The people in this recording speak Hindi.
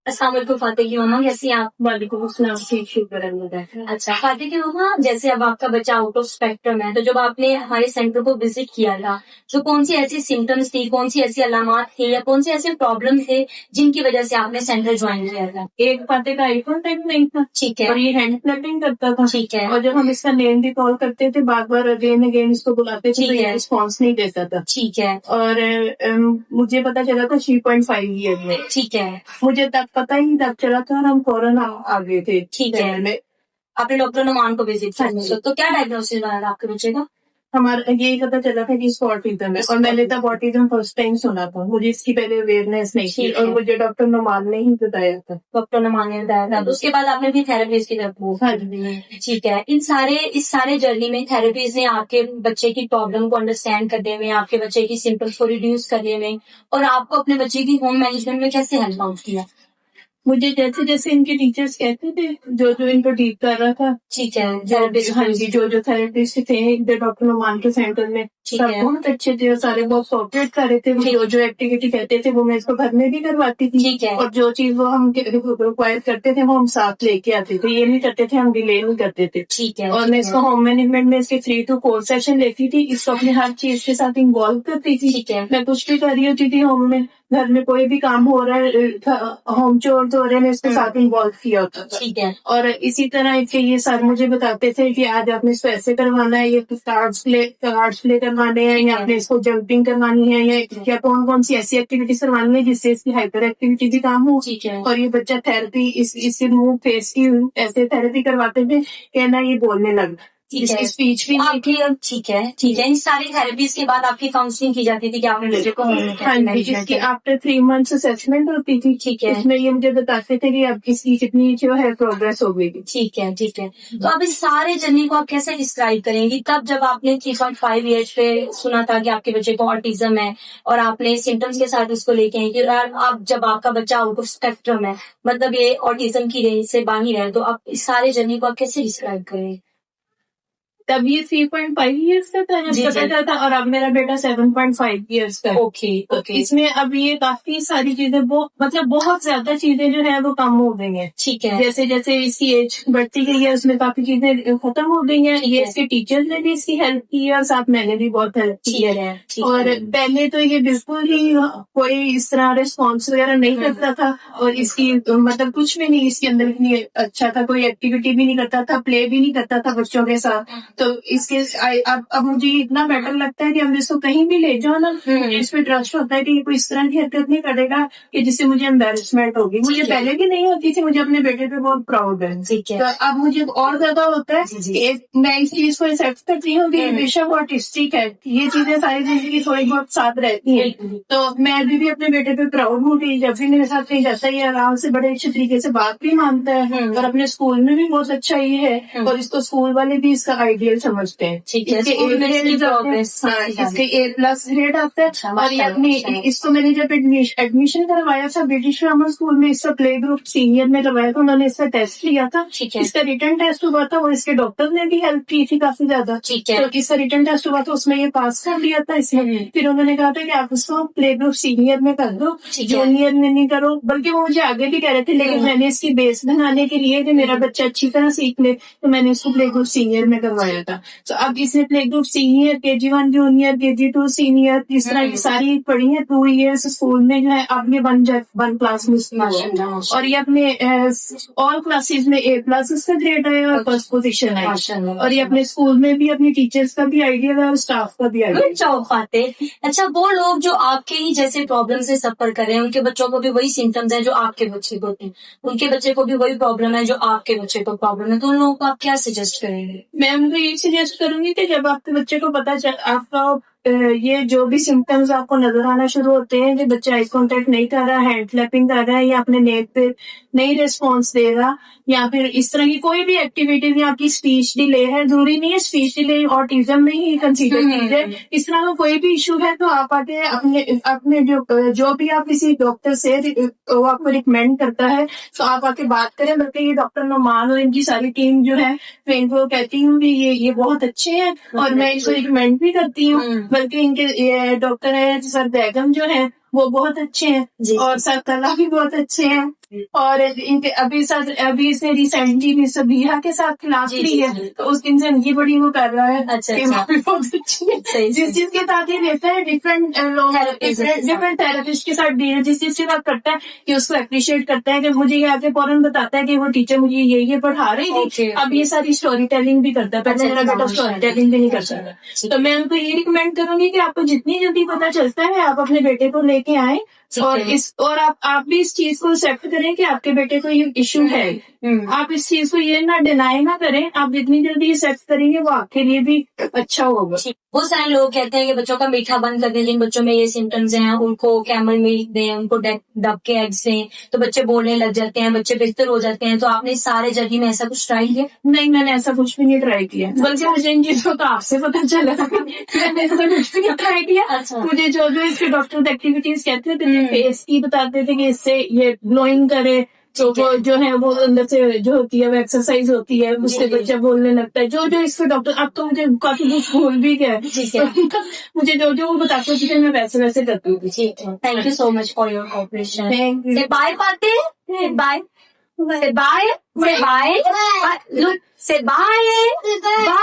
अस्सलाम वालेकुम फातिह की मम्मा, कैसी हैं आप? वालेकुम अस्सलाम। ठीक शुक्र अल्लाह। अच्छा फातिह की मम्मा, जैसे अब आपका बच्चा आउट ऑफ स्पेक्ट्रम है, तो जब आपने हमारे सेंटर को विजिट किया था, तो कौन सी ऐसी सिम्टम्स थी, कौन सी ऐसी अलामात थी या कौन से ऐसे प्रॉब्लम थे जिनकी वजह से आपने सेंटर ज्वाइन किया था? एक फातिह का आई कांटेक्ट नहीं था, ठीक है, और ये हैंड क्लैपिंग करता था। ठीक है, और जब हम इसका नेम भी कॉल करते थे, बार बार अगेन अगेन इसको बुलाते थे, तो ठीक ये है, रिस्पॉन्स नहीं देता था। ठीक है, और मुझे पता चला था 3.5 ईयर में। ठीक है, मुझे तब पता ही तब चला था, और हम फौरन आ गए थे ठीक है। शहर में। आपने डॉक्टर नुमान को विजिट हाँ किया जी। तो क्या डायग्नोसिस बनाया था आपके बच्चे का? हमारा यही पता चला था कि इसको ऑटिज्म है, और मैंने तब ऑटिज्म फर्स्ट टाइम सुना था, मुझे इसकी पहले अवेयरनेस नहीं थी, ठीक और है, मुझे डॉक्टर नुमान ने ही बताया था। डॉक्टर नुमान ने बताया था। तो उसके बाद आपने भी थेरेपीज की तरफ मूव हाँ किया। जी। ठीक है, इस सारे जर्नी में थेरेपीज ने आपके बच्चे की प्रॉब्लम को अंडरस्टैंड करने में, आपके बच्चे की सिम्टम्स को रिड्यूस करने में और आपको अपने बच्चे की होम मैनेजमेंट में कैसे हेल्प आउट किया? मुझे जैसे जैसे इनके टीचर्स कहते थे, जो जो इनको ठीक कर रहा था, ठीक है, जो हाँ जी, जो जो थेरेपिस्ट थे इधर डॉक्टर नुमान के सेंटर में, ठीक सब है, बहुत अच्छे थे, और सारे बहुत कोऑपरेट कर रहे थे। वो जो जो एक्टिविटी कहते थे वो मैं इसको घर में भी करवाती थी। ठीक है, और जो चीज वो हम रिक्वायर करते थे वो हम साथ लेके आते थे, ये नहीं करते थे, हम डिले नहीं करते थे। ठीक है, और मैं इसको होम मैनेजमेंट में इसके 3 to 4 सेशन लेती थी, इसको अपने हर चीज के साथ इन्वॉल्व करती थी। ठीक है, मैं कुछ भी कर रही होती थी होम में, घर में कोई भी काम हो रहा है, होम चोर हो रहे हैं, मैं इसके साथ इन्वॉल्व किया होता था। ठीक है, और इसी तरह के ये सर मुझे बताते थे कि आज आपने इसको ऐसे करवाना है, ये कार्ड्स प्ले करवाने हैं, या आपने इसको जंपिंग करवानी है, या कौन कौन सी ऐसी एक्टिविटीज करवानी है जिससे इसकी हाइपर एक्टिविटी भी काम हो। ठीक है, और ये बच्चा थेरेपी इससे मुंह फेस की ऐसे थेरेपी करवाते थे, कहना ये बोलने लग, ठीक है। इसकी स्पीच भी नहीं थी। ठीक है, ठीक है। इन सारी थेरेपीज के बाद आपकी काउंसलिंग की जाती थी कि आपने बच्चे को होम में हाँ कैसे जी, मैनेजमेंट इसकी किया? आफ्टर 3 months असेसमेंट होती थी। ठीक है, उसमें ये मुझे बताते थे कि अब इसकी कितनी जो है प्रोग्रेस हो गई। ठीक है, ठीक है। तो आप इस सारे जर्नी को आप कैसे डिस्क्राइब करेंगी? तब जब आपने 3.5 ईयर्स पे सुना था कि आपके बच्चे को ऑटिज्म है और आपने सिम्टम्स के साथ उसको लेके आई कि यार आप जब आपका बच्चा आउट ऑफ स्पेक्ट्रम है, मतलब ये ऑटिज्म की रेंज से बाहर है, तो आप इस सारे जर्नी को आप कैसे डिस्क्राइब करेंगे? तब ये 3.5 ईयर्स का था जब पता चला था, और अब मेरा बेटा 7.5 ईयर्स का है। ओके, तो ओके, इसमें अब ये काफी सारी चीजें मतलब बहुत ज्यादा चीजें जो है वो कम हो गई हैं। ठीक है, जैसे जैसे इसकी एज बढ़ती गई है, उसमें काफी चीजें खत्म हो गई हैं। ठीक ये है। इसके टीचर्स ने भी इसकी हेल्प की है, और साथ मैंने भी बहुत हेल्प की ठीक है। है, ठीक और है। पहले तो ये बिल्कुल ही कोई इस तरह रिस्पॉन्स वगैरह नहीं करता था, और इसकी मतलब कुछ भी नहीं इसके अंदर इतनी अच्छा था, कोई एक्टिविटी भी नहीं करता था, प्ले भी नहीं करता था बच्चों के साथ। तो इसके अब मुझे इतना बेटर लगता है कि अब इसको कहीं भी ले जाओ ना, इस पे ट्रस्ट होता है कि ये कोई इस तरह की हरकत नहीं करेगा कि जिससे मुझे एम्बेरसमेंट होगी। मुझे पहले भी नहीं होती थी, मुझे अपने बेटे पे बहुत प्राउड है। ठीक है। तो अब मुझे और ज्यादा होता है कि मैं इस चीज को एक्सेप्ट करती हूँ कि बेशक ऑटिस्टिक है, ये चीजें सारी जिंदगी थोड़ी बहुत साथ रहती है। तो मैं अभी भी अपने बेटे पे प्राउड हूँ कि जब भी मेरे साथ कहीं जाता है, ये आराम से बड़े अच्छे तरीके से बात भी मानता है, और अपने स्कूल में भी बहुत अच्छा ये है, और इसको स्कूल वाले भी इसका आइडियल समझते हैं। ठीक है, इसके स्कूल में इसकी progress इसके A+ ग्रेड आता है। अच्छा, और ये माशाल्लाह, अपनी माशाल्लाह। इसको मैंने जब एडमिशन करवाया था ब्रिटिश ग्रामर स्कूल में, इसका प्ले ग्रुप सीनियर में करवाया था, उन्होंने इसका टेस्ट लिया था। ठीक है, इसका रिटर्न टेस्ट हुआ था, और इसके डॉक्टर ने भी हेल्प की थी काफी ज्यादा। ठीक है। तो इसका रिटर्न टेस्ट हुआ था, उसमें ये पास कर लिया था इसने। फिर उन्होंने कहा था कि आप उसको प्ले ग्रुप सीनियर में कर दो, ठीक है। जूनियर में नहीं करो। बल्कि वो मुझे आगे भी कह रहे थे, लेकिन मैंने इसकी बेस बनाने के लिए कि मेरा बच्चा अच्छी तरह सीख ले, तो मैंने इसको प्ले ग्रुप सीनियर में करवाया था। तो अब इसने play group senior, KG1 junior, KG2 senior, इस तरह की सारी पढ़ी है। 2 years स्कूल में जो है, अब ये 1 क्लास में हुआ है। और ये अपने ऑल क्लासेस में A+ इसका ग्रेड है, और फर्स्ट पोजीशन है। और ये अपने स्कूल में भी अपनी टीचर्स का भी आइडिया है, और स्टाफ का भी आइडिया। Good job Fatih. अच्छा, वो लोग जो आपके ही जैसे प्रॉब्लम से सफर कर रहे हैं, उनके बच्चों को भी वही सिम्टम्स हैं जो आपके बच्चे को थे, उनके बच्चे को भी वही प्रॉब्लम है जो आपके बच्चे को प्रॉब्लम है, तो उन लोगों को आप क्या सजेस्ट करेंगे? मैं उनको ये सजेस्ट करूंगी कि जब आपके बच्चे को पता चल, आपका ये जो भी सिम्टम्स आपको नजर आना शुरू होते हैं कि बच्चा आई कांटेक्ट नहीं कर रहा, हैंड क्लैपिंग कर रहा है, या अपने नेक पे नहीं रिस्पॉन्स दे रहा, या फिर इस तरह की कोई भी एक्टिविटी, या आपकी स्पीच डिले है, जरूरी नहीं है स्पीच डिले ऑटिज्म में ही कंसीडर कीजिए। इस तरह का कोई भी इशू है तो आप आके अपने अपने जो भी आप किसी डॉक्टर से वो आपको रिकमेंड करता है, तो आप आके बात करें। बल्कि ये डॉक्टर नुमान और इनकी सारी टीम जो है, मैं इनको कहती हूँ कि ये बहुत अच्छे हैं, और मैं इसको रिकमेंड भी करती हूँ। बल्कि इनके डॉक्टर है सर बैगम जो है, वो बहुत अच्छे हैं, और सर तला भी बहुत अच्छे हैं। और इनके अभी से रिसेंटली भी सबीहा के साथ क्लास जी, ली जी, है, जी। तो उस दिन से इनकी बड़ी वो कर रहा है अच्छा, कि अच्छा। मम्मी बहुत अच्छी है। सही, जिस सही। चीज के साथ ये रहता है डिफरेंट लोग Therapies के साथ। डिफरेंट थेरेपिस्ट के साथ डील, जिस चीज की बात करता है कि उसको अप्रिशिएट करता है कि मुझे ये आके फौरन बताता है कि वो टीचर मुझे ये पढ़ा रही थी। Okay, अब ये सारी स्टोरी टेलिंग भी करता है, पहले अच्छा, मेरा अच्छा, बेटा स्टोरी टेलिंग भी नहीं कर सकता। तो मैं उनको ये रिकमेंड करूंगी कि आपको जितनी जल्दी पता चलता है आप अपने बेटे को लेके आए, ठीक और है। और आप भी इस चीज को एक्सेप्ट करें कि आपके बेटे को ये इशू है। आप इस चीज को ये ना डिनाई ना करें, आप जितनी जल्दी एक्सेप्ट करेंगे वो आपके लिए भी अच्छा होगा। बहुत सारे लोग कहते हैं कि बच्चों का मीठा बंद कर दें, जिन बच्चों में ये सिम्टम्स हैं उनको कैमल मिल्क दें, उनको डब के एग्स दें, तो बच्चे बोलने लग जाते हैं, बच्चे बेहतर हो जाते हैं। तो आपने सारे जर्नी में ऐसा कुछ ट्राई किया? नहीं, मैंने ऐसा कुछ भी नहीं ट्राई किया, बल्कि मुझे इन चीजों का आपसे पता चला। मैंने ऐसा कुछ भी नहीं ट्राई किया। अच्छा। मुझे जो इसके डॉक्टर एक्टिविटीज कहते थे, हम्म। फेस की बताते थे कि इससे ये ग्लोइंग करे, तो ठीक है। वो जो है वो अंदर से जो होती है वो एक्सरसाइज होती है, उससे जी। बच्चा बोलने लगता है। जो इसके डॉक्टर, अब तो मुझे काफी कुछ भूल भी गया है। ठीक है। मुझे जो वो बताते थे मैं वैसे करती थी। ठीक है। Thank you so much for your cooperation. Thank you. Say bye, Fateh. Say bye. Say bye. Say bye. Look. Say bye.